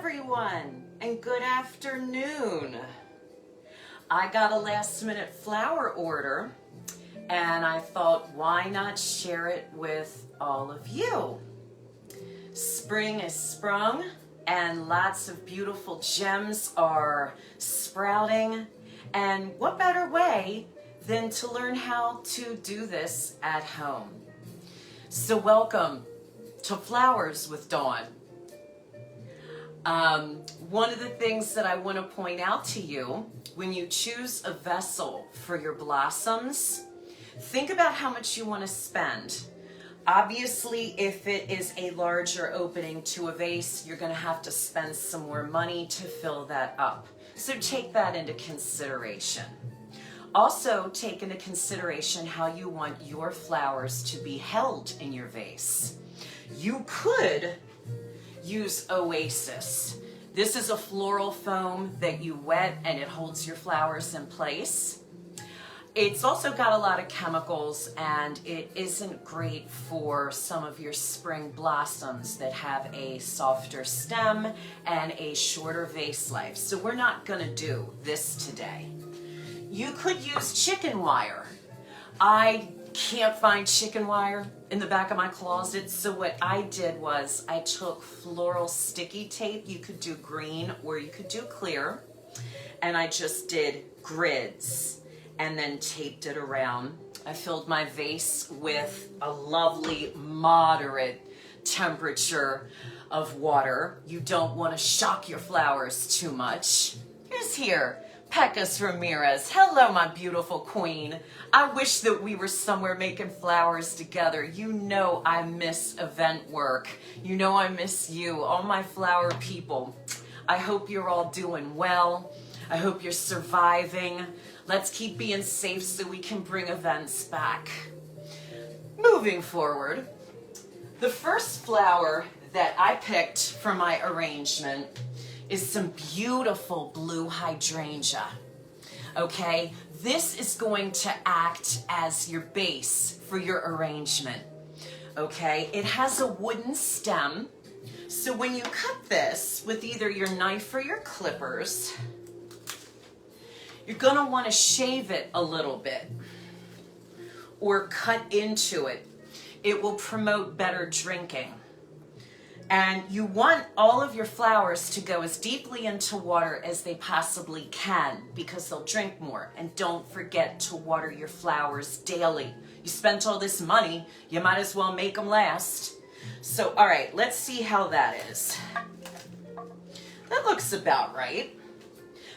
everyone, and good afternoon. I got a last minute flower order and I thought, why not share it with all of you? Spring is sprung and lots of beautiful gems are sprouting, and what better way than to learn how to do this at home? So welcome to Flowers with Dawn. One of the things that I want to point out to you, when you choose a vessel for your blossoms, think about how much you want to spend. Obviously, if it is a larger opening to a vase, you're going to have to spend some more money to fill that up. So take that into consideration. Also, take into consideration how you want your flowers to be held in your vase. You could use Oasis. This is a floral foam that you wet and it holds your flowers in place. It's also got a lot of chemicals and it isn't great for some of your spring blossoms that have a softer stem and a shorter vase life. So we're not going to do this today. You could use chicken wire. I can't find chicken wire in the back of my closet, so what I did was I took floral sticky tape. You could do green or you could do clear, and I just did grids and then taped it around. I filled my vase with a lovely moderate temperature of water. You don't want to shock your flowers too much. Who's here? Pecas Ramirez. Hello, my beautiful queen. I wish that we were somewhere making flowers together. You know I miss event work. You know I miss you, all my flower people. I hope you're all doing well. I hope you're surviving. Let's keep being safe so we can bring events back. Moving forward, the first flower that I picked for my arrangement is some beautiful blue hydrangea. Okay, this is going to act as your base for your arrangement. Okay, it has a wooden stem, so when you cut this with either your knife or your clippers, you're gonna want to shave it a little bit or cut into it. It will promote better drinking. And you want all of your flowers to go as deeply into water as they possibly can because they'll drink more. And don't forget to water your flowers daily. You spent all this money, you might as well make them last. So, all right, let's see how that is. That looks about right.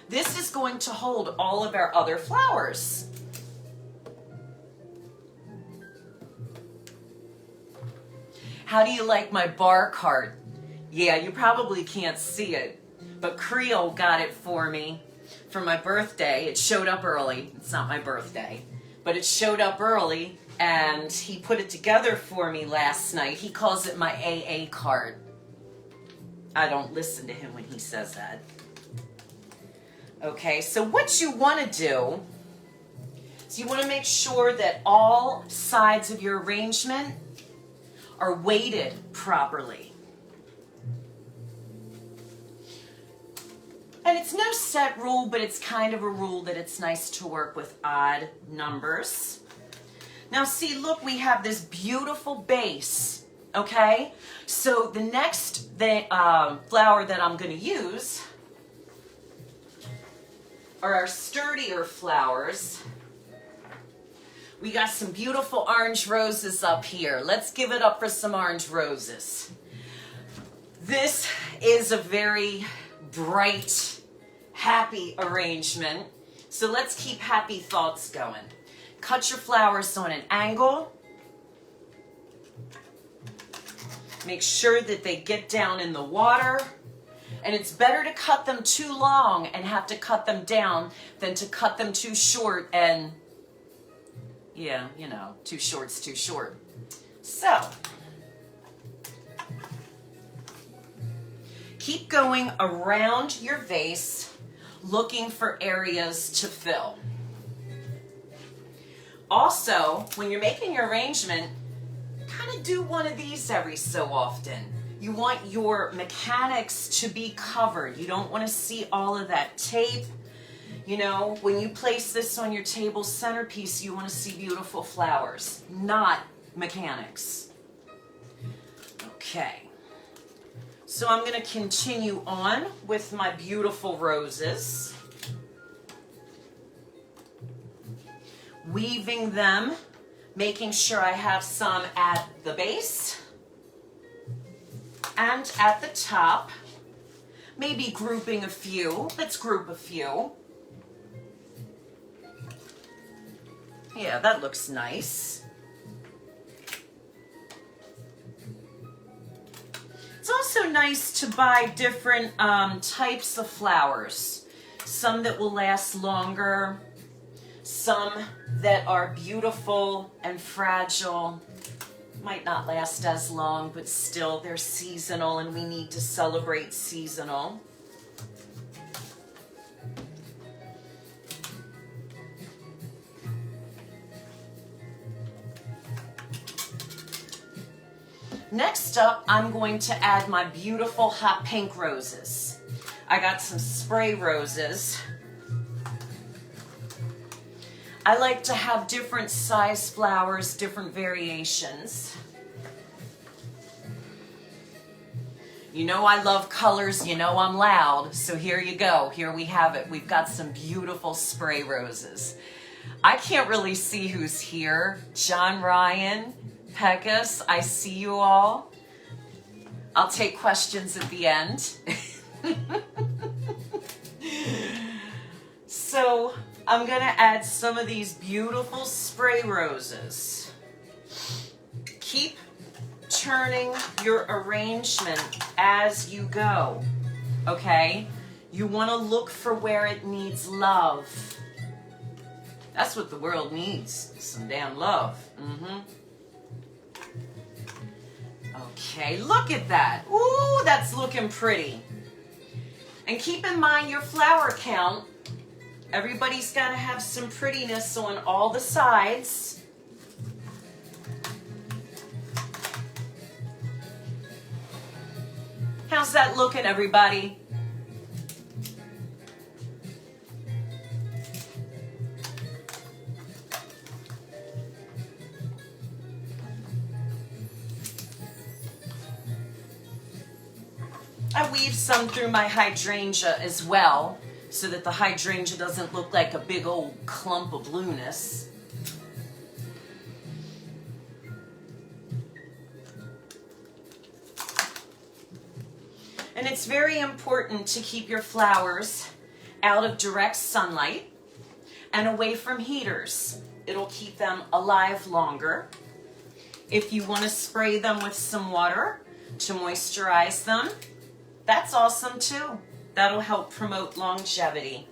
This is going to hold all of our other flowers. How do you like my bar cart? Yeah, you probably can't see it, but Creole got it for me for my birthday. It showed up early. It's not my birthday, but it showed up early, and he put it together for me last night. He calls it my AA card. I don't listen to him when he says that. Okay, so what you want to do is you want to make sure that all sides of your arrangement are weighted properly. And it's no set rule, but it's kind of a rule that it's nice to work with odd numbers. Now see, look, we have this beautiful base, okay? So the next flower that I'm going to use are our sturdier flowers. We got some beautiful orange roses up here. Let's give it up for some orange roses. This is a very bright, happy arrangement. So let's keep happy thoughts going. Cut your flowers on an angle. Make sure that they get down in the water. And it's better to cut them too long and have to cut them down than to cut them too short and, yeah, you know, too short's too short. So, keep going around your vase looking for areas to fill. Also, when you're making your arrangement, kind of do one of these every so often. You want your mechanics to be covered. You don't want to see all of that tape. You know, when you place this on your table centerpiece, you want to see beautiful flowers, not mechanics. Okay. So I'm going to continue on with my beautiful roses. Weaving them, making sure I have some at the base and at the top. Maybe grouping a few. Let's group a few. Yeah, that looks nice. It's also nice to buy different types of flowers. Some that will last longer, some that are beautiful and fragile, might not last as long, but still they're seasonal and we need to celebrate seasonal. Next up, I'm going to add my beautiful hot pink roses. I got some spray roses. I like to have different size flowers, different variations. You know I love colors, you know I'm loud, so here you go. Here we have it. We've got some beautiful spray roses. I can't really see who's here. John Ryan, Pecos, I see you all. I'll take questions at the end. So I'm going to add some of these beautiful spray roses. Keep turning your arrangement as you go, okay? You want to look for where it needs love. That's what the world needs, some damn love. Okay, look at that. Ooh, that's looking pretty. And keep in mind your flower count. Everybody's got to have some prettiness on all the sides. How's that looking, everybody? I weave some through my hydrangea as well, so that the hydrangea doesn't look like a big old clump of blueness. And it's very important to keep your flowers out of direct sunlight and away from heaters. It'll keep them alive longer. If you want to spray them with some water to moisturize them, that's awesome too. That'll help promote longevity.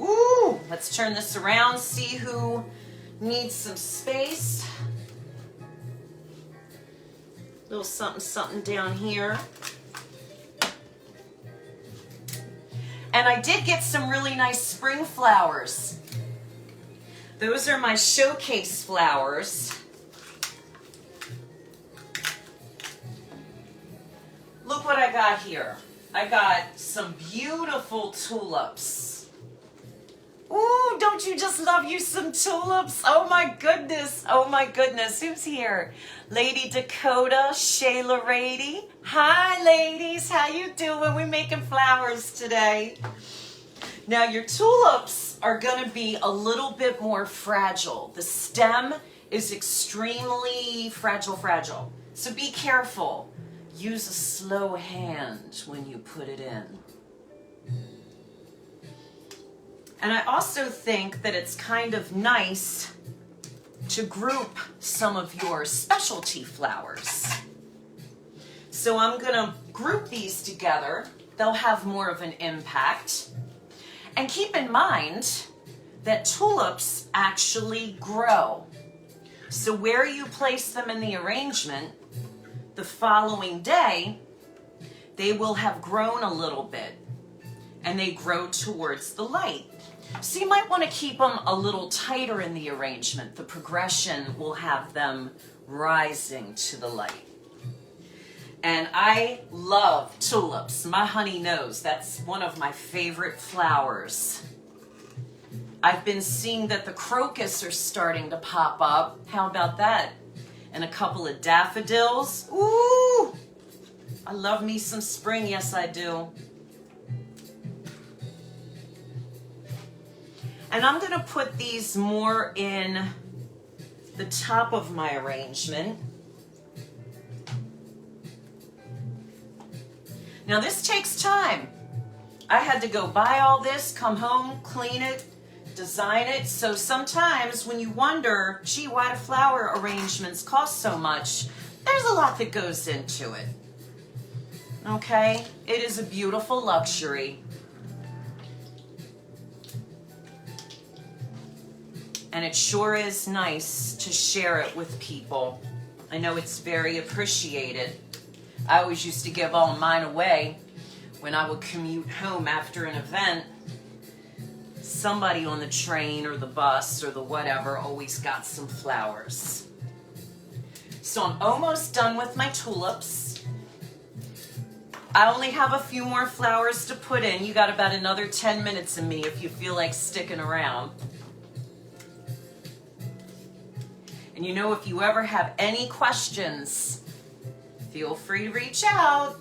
Ooh, let's turn this around, see who needs some space. Little something, something down here. And I did get some really nice spring flowers. Those are my showcase flowers. Look what I got here. I got some beautiful tulips. Ooh, don't you just love you some tulips? Oh my goodness. Oh my goodness. Who's here? Lady Dakota, Shayla Rady. Hi ladies, how you doing? We're making flowers today. Now your tulips are going to be a little bit more fragile. The stem is extremely fragile. So be careful. Use a slow hand when you put it in. And I also think that it's kind of nice to group some of your specialty flowers. So I'm going to group these together. They'll have more of an impact. And keep in mind that tulips actually grow. So where you place them in the arrangement, the following day, they will have grown a little bit and they grow towards the light. So you might want to keep them a little tighter in the arrangement. The progression will have them rising to the light. And I love tulips. My honey knows that's one of my favorite flowers. I've been seeing that the crocus are starting to pop up. How about that? And a couple of daffodils. Ooh! I love me some spring, yes I do. And I'm going to put these more in the top of my arrangement. Now this takes time. I had to go buy all this, come home, clean it, design it. So sometimes when you wonder, gee, why do flower arrangements cost so much? There's a lot that goes into it. Okay? It is a beautiful luxury. And it sure is nice to share it with people. I know it's very appreciated. I always used to give all mine away when I would commute home after an event. Somebody on the train or the bus or the whatever always got some flowers. So I'm almost done with my tulips. I only have a few more flowers to put in. You got about another 10 minutes in me if you feel like sticking around. And you know, if you ever have any questions, feel free to reach out.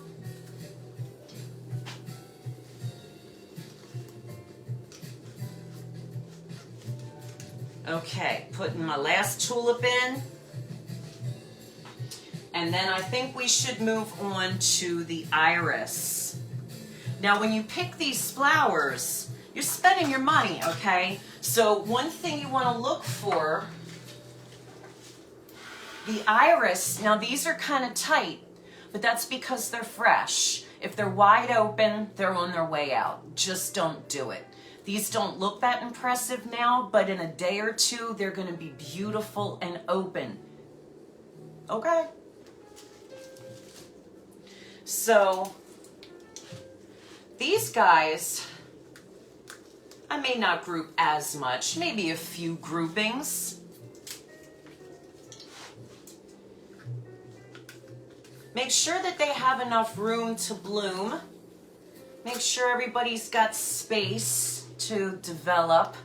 Okay, putting my last tulip in. And then I think we should move on to the iris. Now, when you pick these flowers, you're spending your money, okay? So one thing you want to look for, the iris, now these are kind of tight, but that's because they're fresh. If they're wide open, they're on their way out. Just don't do it. These don't look that impressive now, but in a day or two, they're going to be beautiful and open. Okay? So, these guys, I may not group as much, maybe a few groupings. Make sure that they have enough room to bloom. Make sure everybody's got space to develop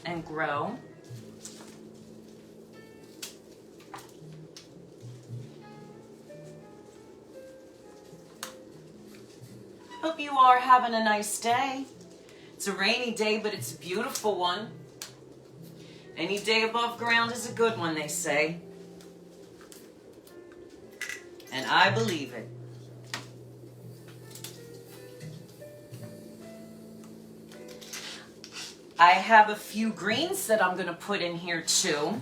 and grow. Hope you are having a nice day. It's a rainy day, but it's a beautiful one. Any day above ground is a good one, they say. And I believe it. I have a few greens that I'm going to put in here too.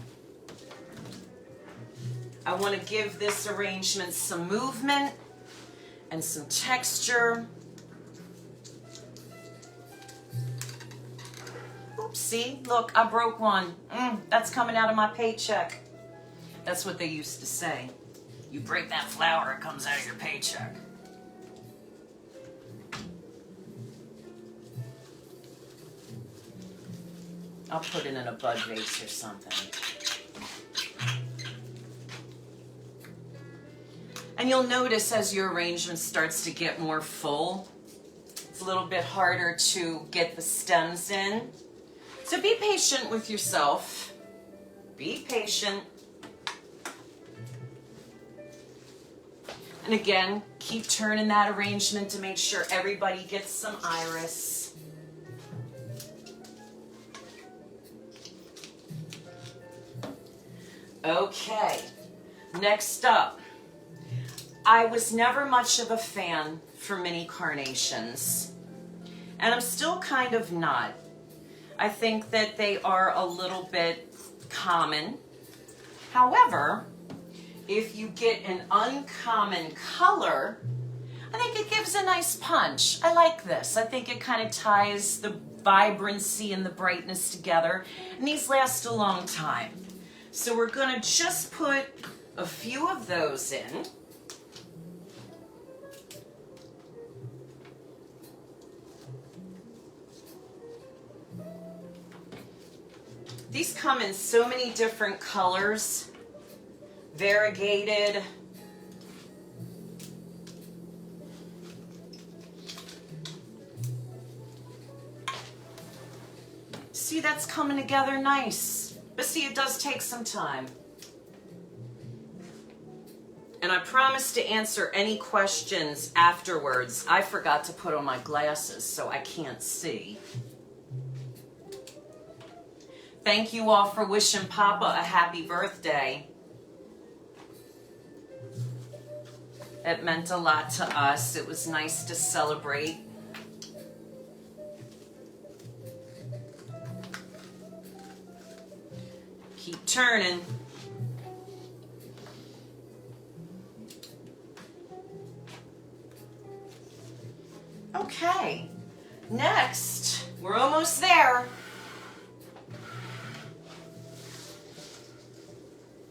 I want to give this arrangement some movement and some texture. Oopsie, look, I broke one. That's coming out of my paycheck. That's what they used to say. You break that flower, it comes out of your paycheck. I'll put it in a bud vase or something. And you'll notice as your arrangement starts to get more full, it's a little bit harder to get the stems in. So be patient with yourself. Be patient. And again, keep turning that arrangement to make sure everybody gets some iris. Okay, next up, I was never much of a fan for mini carnations, and I'm still kind of not. I think that they are a little bit common. However, if you get an uncommon color, I think it gives a nice punch. I like this. I think it kind of ties the vibrancy and the brightness together, and these last a long time. So we're going to just put a few of those in. These come in so many different colors. variegated. See, that's coming together nice. But see, it does take some time. And I promise to answer any questions afterwards. I forgot to put on my glasses, so I can't see. Thank you all for wishing Papa a happy birthday. It meant a lot to us. It was nice to celebrate. Keep turning. Okay, next, we're almost there.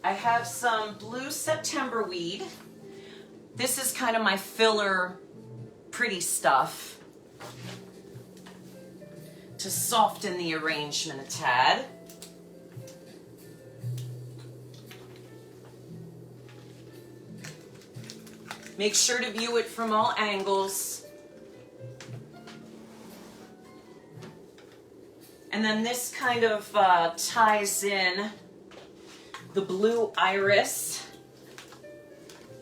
I have some blue September weed. This is kind of my filler pretty stuff to soften the arrangement a tad. Make sure to view it from all angles. And then this kind of ties in the blue iris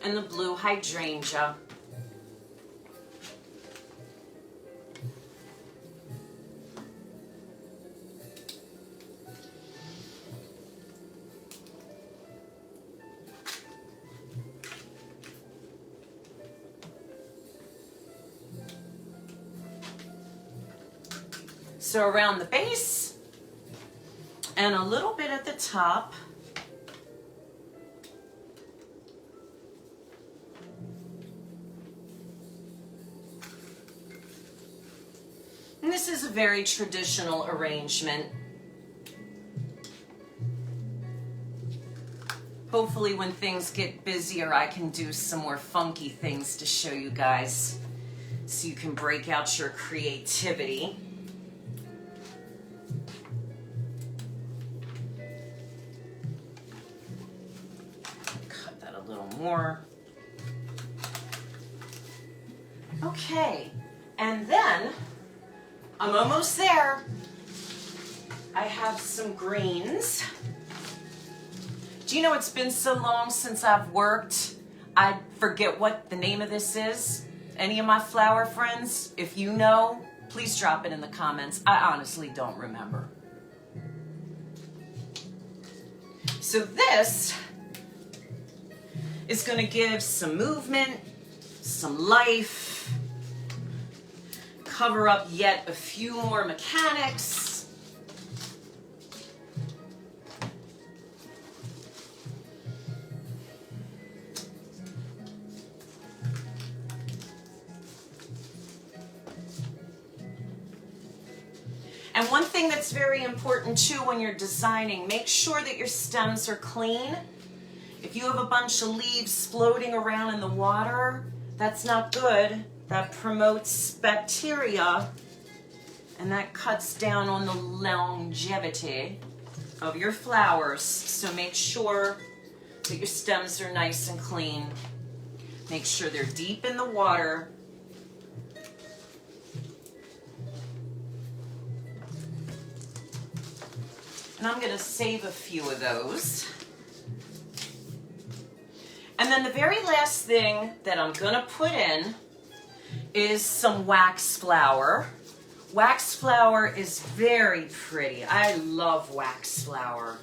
and the blue hydrangea. So around the base and a little bit at the top. And this is a very traditional arrangement. Hopefully when things get busier, I can do some more funky things to show you guys so you can break out your creativity. Cut that a little more. Okay, and then I'm almost there. I have some greens. Do you know it's been so long since I've worked, I forget what the name of this is? Any of my flower friends, if you know, please drop it in the comments. I honestly don't remember. So this is going to give some movement, some life, cover up yet a few more mechanics. And one thing that's very important too when you're designing, make sure that your stems are clean. If you have a bunch of leaves floating around in the water, that's not good. That promotes bacteria and that cuts down on the longevity of your flowers. So make sure that your stems are nice and clean. Make sure they're deep in the water. And I'm going to save a few of those. And then the very last thing that I'm going to put in is some wax flower. Wax flower is very pretty. I love wax flower.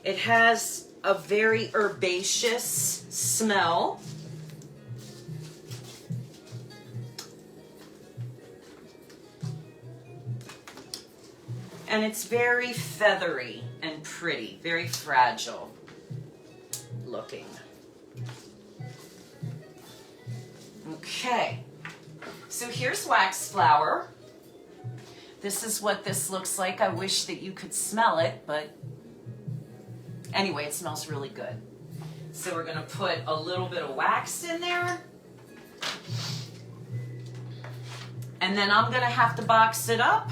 It has a very herbaceous smell. And it's very feathery and pretty, very fragile looking. Okay, so here's wax flower. This is what this looks like. I wish that you could smell it, but anyway, it smells really good. So we're gonna put a little bit of wax in there. And then I'm gonna have to box it up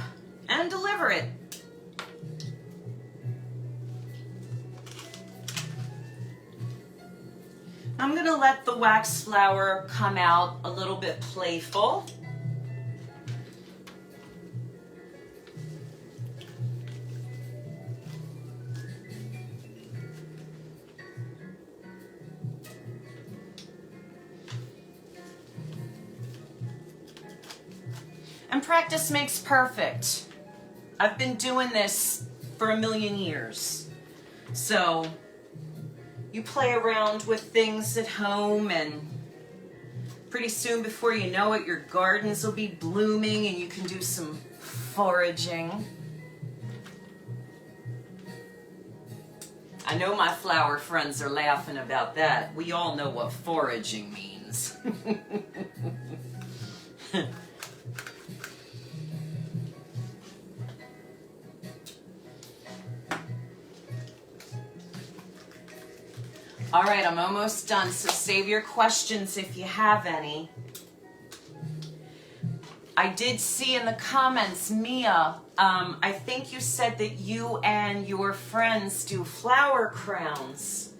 and deliver it. I'm gonna let the wax flower come out a little bit playful. And practice makes perfect. I've been doing this for a million years. So you play around with things at home, and pretty soon, before you know it, your gardens will be blooming and you can do some foraging. I know my flower friends are laughing about that. We all know what foraging means. All right, I'm almost done, so save your questions if you have any. I did see in the comments, Mia, I think you said that you and your friends do flower crowns.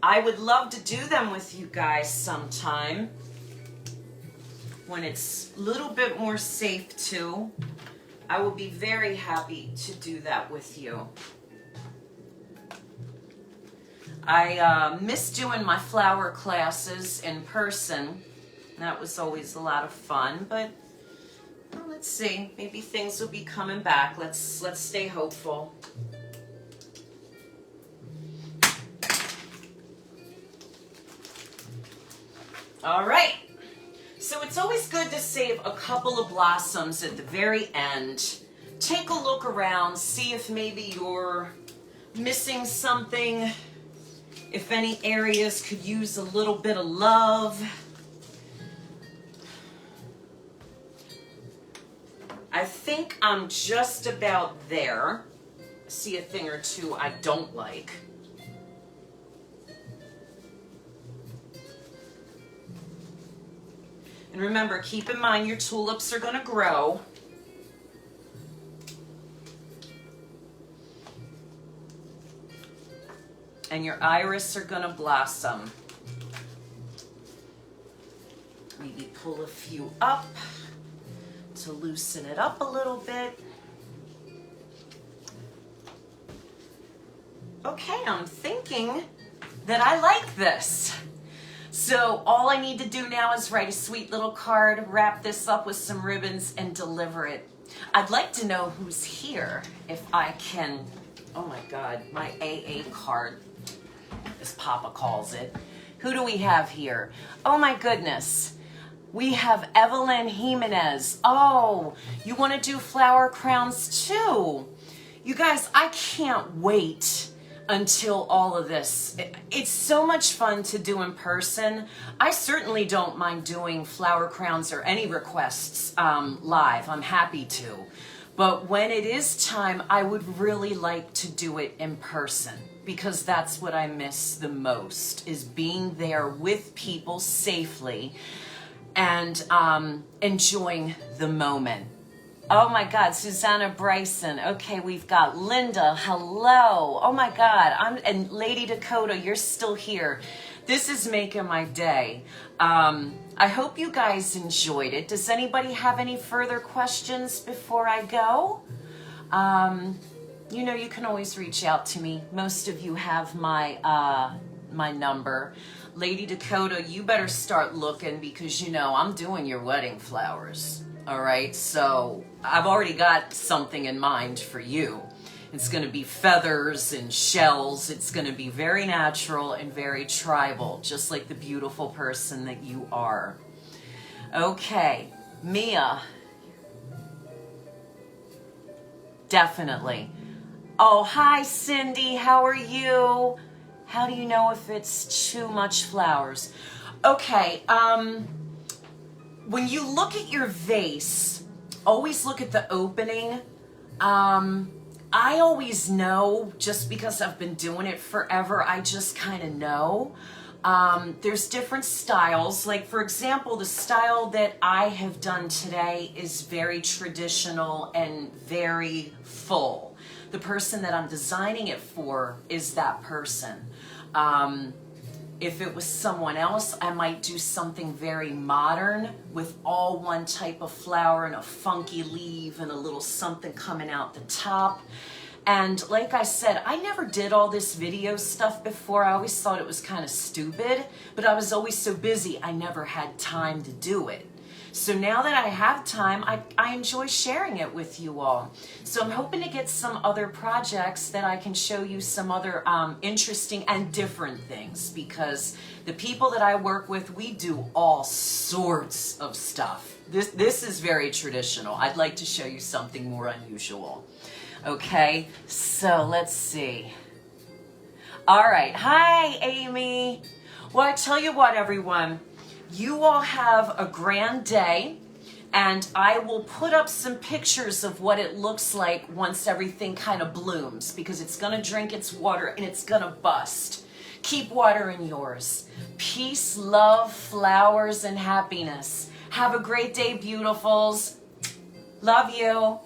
I would love to do them with you guys sometime when it's a little bit more safe too. I will be very happy to do that with you. I miss doing my flower classes in person. That was always a lot of fun, but well, let's see. Maybe things will be coming back. Let's stay hopeful. All right. So it's always good to save a couple of blossoms at the very end. Take a look around, see if maybe you're missing something. If any areas could use a little bit of love. I think I'm just about there. See a thing or two I don't like. And remember, keep in mind your tulips are going to grow. And your iris are gonna blossom. Maybe pull a few up to loosen it up a little bit. Okay, I'm thinking that I like this. So all I need to do now is write a sweet little card, wrap this up with some ribbons, and deliver it. I'd like to know who's here, if I can. Oh my God, my AA card, as Papa calls it. Who do we have here? Oh my goodness. We have Evelyn Jimenez. Oh, you want to do flower crowns too? You guys, I can't wait until all of this. It's so much fun to do in person. I certainly don't mind doing flower crowns or any requests live. I'm happy to. But when it is time, I would really like to do it in person, because that's what I miss the most, is being there with people safely and enjoying the moment. Oh my God, Susanna Bryson. Okay, we've got Linda. Hello. Oh my God. And Lady Dakota, you're still here. This is making my day. I hope you guys enjoyed it. Does anybody have any further questions before I go? You know, you can always reach out to me. Most of you have my my number. Lady Dakota, you better start looking, because you know I'm doing your wedding flowers. All right, so I've already got something in mind for you. It's going to be feathers and shells. It's going to be very natural and very tribal, just like the beautiful person that you are. Okay, Mia. Definitely. Oh, hi, Cindy. How are you? How do you know if it's too much flowers? Okay, when you look at your vase, always look at the opening. I always know, just because I've been doing it forever, I just kind of know. There's different styles. Like, for example, the style that I have done today is very traditional and very full. The person that I'm designing it for is that person. If it was someone else, I might do something very modern with all one type of flower and a funky leaf and a little something coming out the top. And like I said, I never did all this video stuff before. I always thought it was kind of stupid, but I was always so busy, I never had time to do it. So now that I have time, I enjoy sharing it with you all. So I'm hoping to get some other projects that I can show you some other interesting and different things, because the people that I work with, we do all sorts of stuff. This is very traditional. I'd like to show you something more unusual. Okay, so let's see. All right, hi Amy. Well, I tell you what, everyone, you all have a grand day, and I will put up some pictures of what it looks like once everything kind of blooms, because it's gonna drink its water and it's gonna bust. Keep watering yours. Peace, love, flowers, and happiness. Have a great day, beautifuls. Love you.